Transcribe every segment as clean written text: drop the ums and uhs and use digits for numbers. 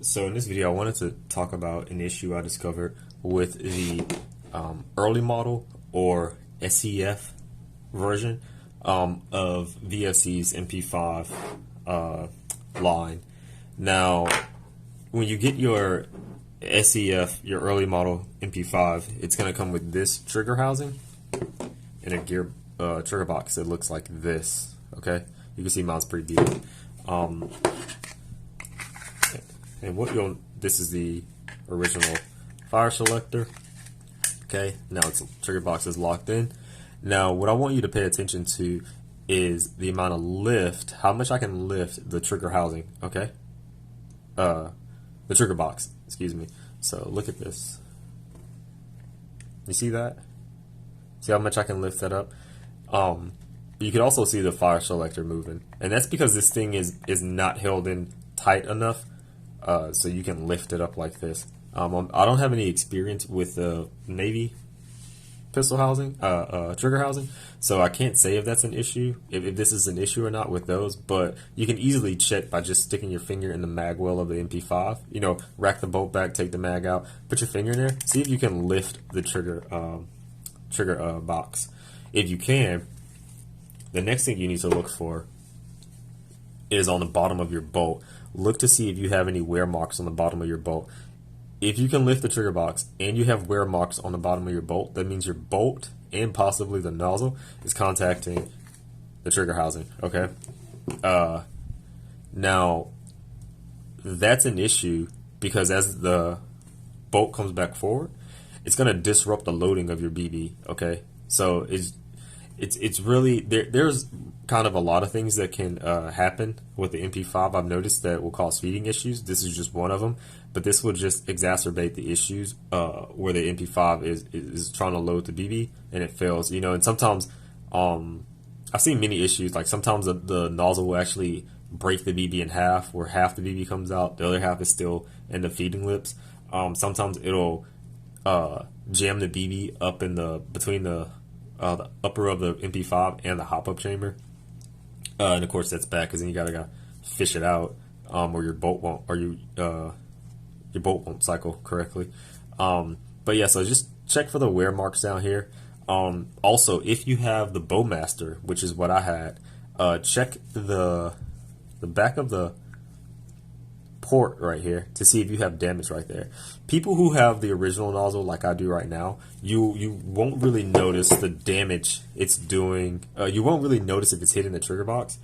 So in this video, I wanted to talk about an issue I discovered with the early model or SEF version of VFC's MP5 line. Now, when you get your SEF, your early model MP5, it's going to come with this trigger housing and a gear trigger box that looks like this. Okay, you can see mine's pretty big. And this is the original fire selector. Okay, now its trigger box is locked in. Now, what I want you to pay attention to is the amount of lift, how much I can lift the trigger housing. Okay, the trigger box. Excuse me. So look at this. You see that? See how much I can lift that up? You can also see the fire selector moving, and that's because this thing is not held in tight enough. So you can lift it up like this. I don't have any experience with the Navy pistol housing, trigger housing, so I can't say if that's an issue, if this is an issue or not with those, but you can easily check by just sticking your finger in the mag well of the MP5. You know, rack the bolt back, take the mag out, put your finger in there, see if you can lift the trigger box. If you can, the next thing you need to look for is on the bottom of your bolt. Look to see if you have any wear marks on the bottom of your bolt. If you can lift the trigger box and you have wear marks on the bottom of your bolt, that means your bolt and possibly the nozzle is contacting the trigger housing. Okay. Now, that's an issue because as the bolt comes back forward, it's going to disrupt the loading of your BB. Okay. So it's really there's kind of a lot of things that can happen with the MP5. I've noticed that will cause feeding issues. This is just one of them, but this will just exacerbate the issues where the MP5 is trying to load the BB and it fails. You know, and sometimes I've seen many issues. Like sometimes the nozzle will actually break the BB in half, where half the BB comes out, the other half is still in the feeding lips. Sometimes it'll jam the BB up in between the upper of the MP5 and the hop-up chamber, and of course that's bad because then you gotta fish it out, or your bolt won't, your bolt won't cycle correctly. But yeah, so just check for the wear marks down here. Also, if you have the Bowmaster, which is what I had, check the back of the port right here to see if you have damage right there. People who have the original nozzle like I do right now, you won't really notice the damage it's doing. You won't really notice if it's hitting the trigger box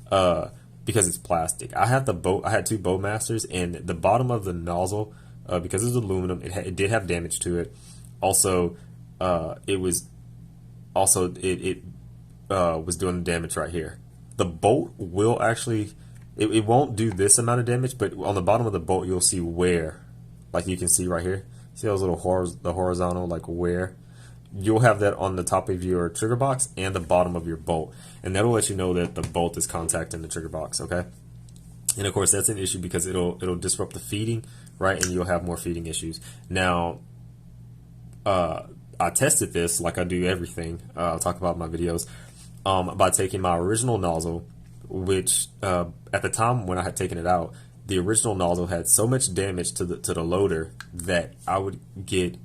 because it's plastic. I had two Bowmasters, and the bottom of the nozzle, because it's aluminum, it did have damage to it. Also, it was doing damage right here. The bolt will actually. It won't do this amount of damage, but on the bottom of the bolt, you'll see wear. Like you can see right here. See those little the horizontal like wear? You'll have that on the top of your trigger box and the bottom of your bolt. And that'll let you know that the bolt is contacting the trigger box, okay? And of course, that's an issue because it'll disrupt the feeding, right? And you'll have more feeding issues. Now, I tested this like I do everything. I'll talk about in my videos by taking my original nozzle, which at the time when I had taken it out, the original nozzle had so much damage to the loader that I would get.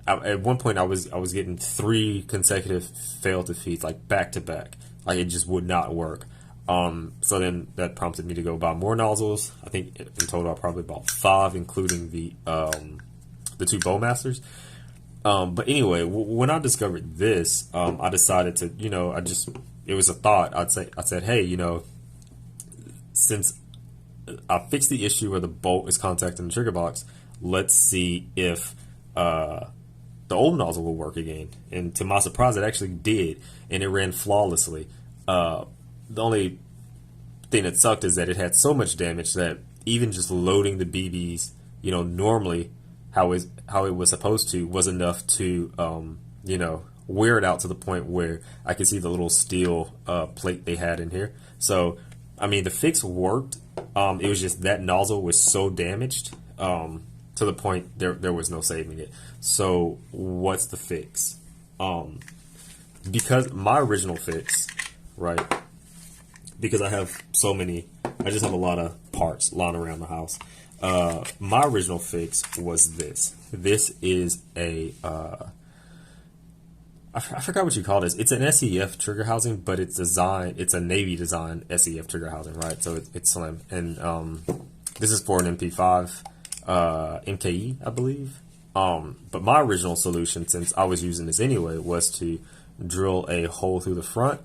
At one point, I was getting 3 consecutive fail to feeds, like back to back. Like it just would not work. So then that prompted me to go buy more nozzles. I think in total I probably bought 5, including the 2 Bowmasters. But anyway, when I discovered this, I decided to, you know, it was a thought. I said, hey, you know, since I fixed the issue where the bolt is contacting the trigger box, let's see if the old nozzle will work again. And to my surprise, it actually did, and it ran flawlessly. The only thing that sucked is that it had so much damage that even just loading the BBs, you know, normally how it was supposed to, was enough to, you know, wear it out to the point where I could see the little steel plate they had in here. So, I mean, the fix worked. It was just that nozzle was so damaged to the point there was no saving it. So, what's the fix? Because my original fix, right, because I have so many. I just have a lot of parts lying around the house. My original fix was this. This is a I forgot what you call this. It's an SEF trigger housing, but it's designed. It's a Navy design SEF trigger housing, right? So it's slim, and this is for an MP5 MKE, I believe. But my original solution, since I was using this anyway, was to drill a hole through the front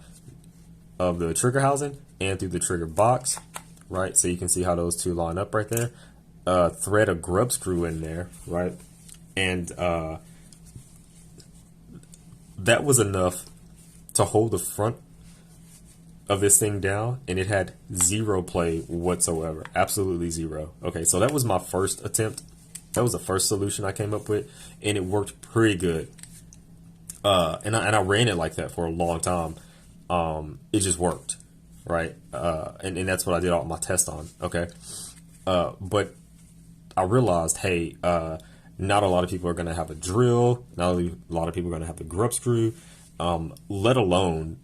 of the trigger housing and through the trigger box, right? So you can see how those two line up right there. Thread a grub screw in there, right? And that was enough to hold the front of this thing down, and it had zero play whatsoever. Absolutely zero. Okay, so that was my first attempt. That was the first solution I came up with, and it worked pretty good. And I ran it like that for a long time. It just worked, right? And that's what I did all my tests on. Okay, but I realized, hey, not a lot of people are going to have a drill. Not a lot of people are going to have the grub screw, let alone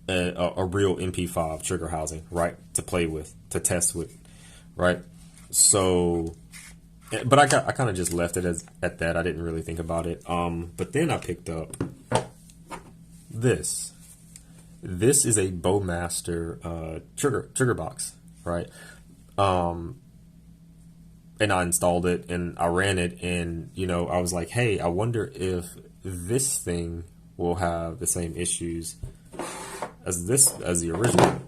a real MP5 trigger housing, right? To play with, to test with, right? So, but I kind of just left it at that. I didn't really think about it. But then I picked up this. This is a Bowmaster trigger box, right? And I installed it and I ran it, and I was like, hey, I wonder if this thing will have the same issues as the original.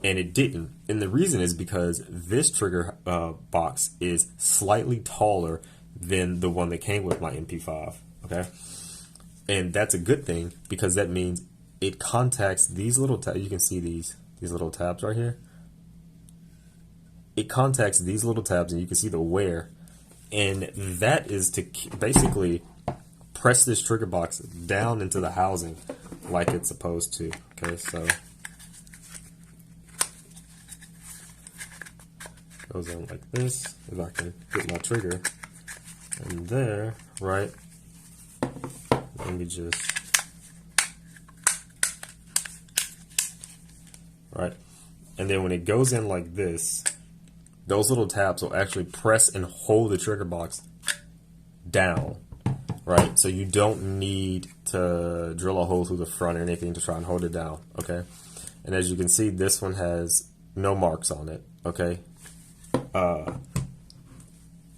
And it didn't. And the reason is because this trigger box is slightly taller than the one that came with my MP5. Okay, and that's a good thing, because that means it contacts these little tabs. You can see these little tabs right here. It contacts these little tabs, and you can see the wear, and that is to basically press this trigger box down into the housing like it's supposed to. Okay, so goes in like this. If I can get my trigger in there, right? Let me just, right, and then when it goes in like this, those little tabs will actually press and hold the trigger box down, right? So you don't need to drill a hole through the front or anything to try and hold it down, okay? And as you can see, this one has no marks on it, okay?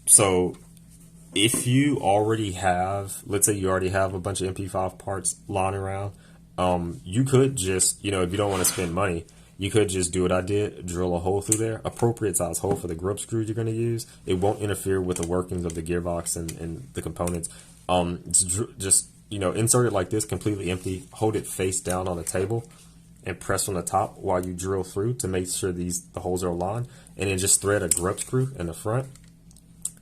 So if you already have, let's say you already have a bunch of MP5 parts lying around, you could just, if you don't want to spend money, you could just do what I did, drill a hole through there, appropriate size hole for the grub screw you're going to use. It won't interfere with the workings of the gearbox and the components. Just, insert it like this, completely empty, hold it face down on the table, and press from the top while you drill through to make sure the holes are aligned, and then just thread a grub screw in the front.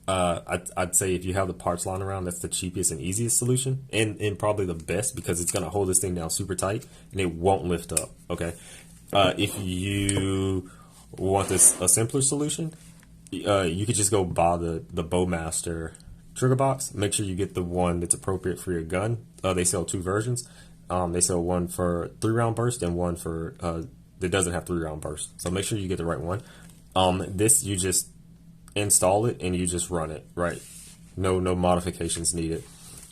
I'd say if you have the parts lying around, that's the cheapest and easiest solution, and probably the best, because it's going to hold this thing down super tight and it won't lift up, okay? If you want a simpler solution, you could just go buy the Bowmaster trigger box. Make sure you get the one that's appropriate for your gun. They sell two versions. They sell one for 3-round burst and one for that doesn't have 3-round burst. So make sure you get the right one. This, you just install it and you just run it, right? No modifications needed.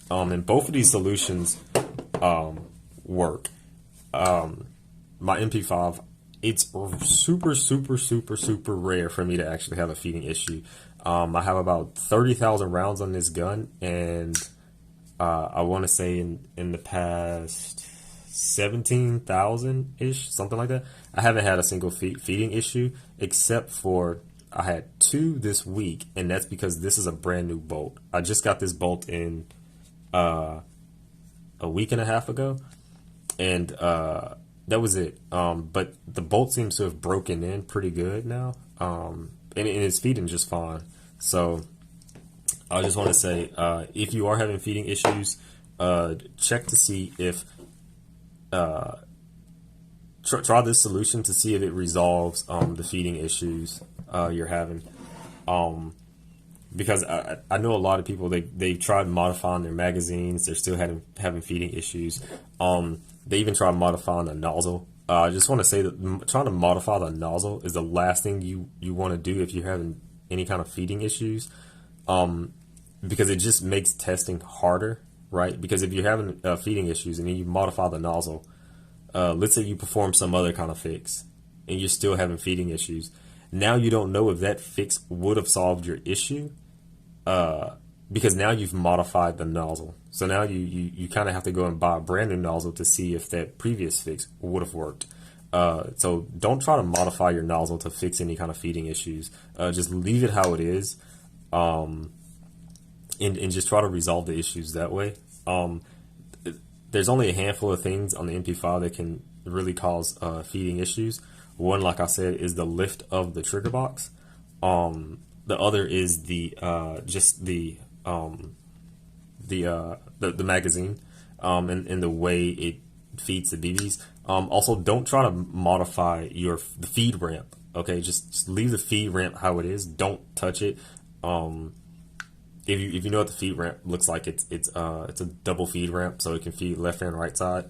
And both of these solutions work. My MP5, it's super, super, super, super rare for me to actually have a feeding issue. I have about 30,000 rounds on this gun, and I want to say in the past 17,000-ish, something like that, I haven't had a single feeding issue, except for I had 2 this week, and that's because this is a brand new bolt. I just got this bolt in a week and a half ago, and that was it. But the bolt seems to have broken in pretty good now, and it's feeding just fine. So I just want to say, if you are having feeding issues, check to see if try this solution to see if it resolves the feeding issues you're having. Because I know a lot of people, they tried modifying their magazines, they're still having feeding issues. They even tried modifying the nozzle I just want to say that trying to modify the nozzle is the last thing you want to do if you're having any kind of feeding issues, because it just makes testing harder, right? Because if you're having feeding issues and then you modify the nozzle, let's say you perform some other kind of fix and you're still having feeding issues, now you don't know if that fix would have solved your issue, because now you've modified the nozzle. So now you kind of have to go and buy a brand new nozzle to see if that previous fix would have worked. So don't try to modify your nozzle to fix any kind of feeding issues. Just leave it how it is, and just try to resolve the issues that way. There's only a handful of things on the MP5 that can really cause feeding issues. One, like I said, is the lift of the trigger box. The other is the magazine, and the way it feeds the BBs. Also, don't try to modify the feed ramp. Okay, just leave the feed ramp how it is. Don't touch it. If you know what the feed ramp looks like, it's a double feed ramp, so it can feed left and right side.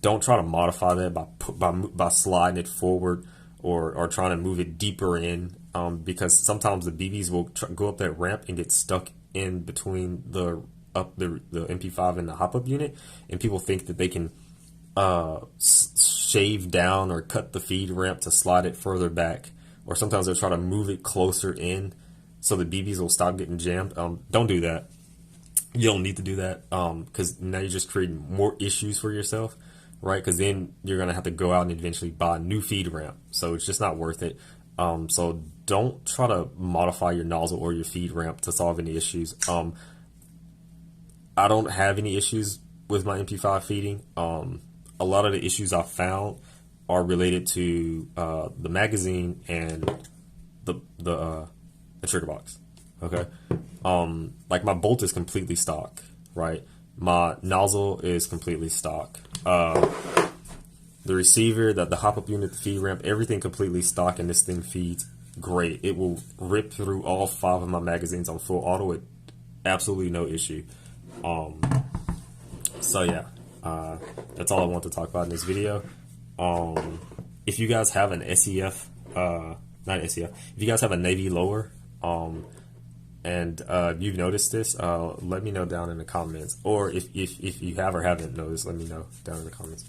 Don't try to modify that by sliding it forward or trying to move it deeper in, because sometimes the BBs will go up that ramp and get stuck in between the MP5 and the hop-up unit, and people think that they can shave down or cut the feed ramp to slide it further back, or sometimes they'll try to move it closer in so the BBs will stop getting jammed. Don't do that. You don't need to do that, because now you're just creating more issues for yourself, right? Because then you're going to have to go out and eventually buy a new feed ramp, so it's just not worth it. So don't try to modify your nozzle or your feed ramp to solve any issues. I don't have any issues with my MP5 feeding. A lot of the issues I found are related to the magazine and the trigger box. Okay, like my bolt is completely stock, right? My nozzle is completely stock. The receiver, the hop-up unit, the feed ramp, everything completely stock, and this thing feeds great. It will rip through all 5 of my magazines on full auto with absolutely no issue. So yeah, that's all I want to talk about in this video. If you guys have an SEF, not SEF, if you guys have a Navy lower, and you've noticed this, let me know down in the comments. Or if you have or haven't noticed, let me know down in the comments.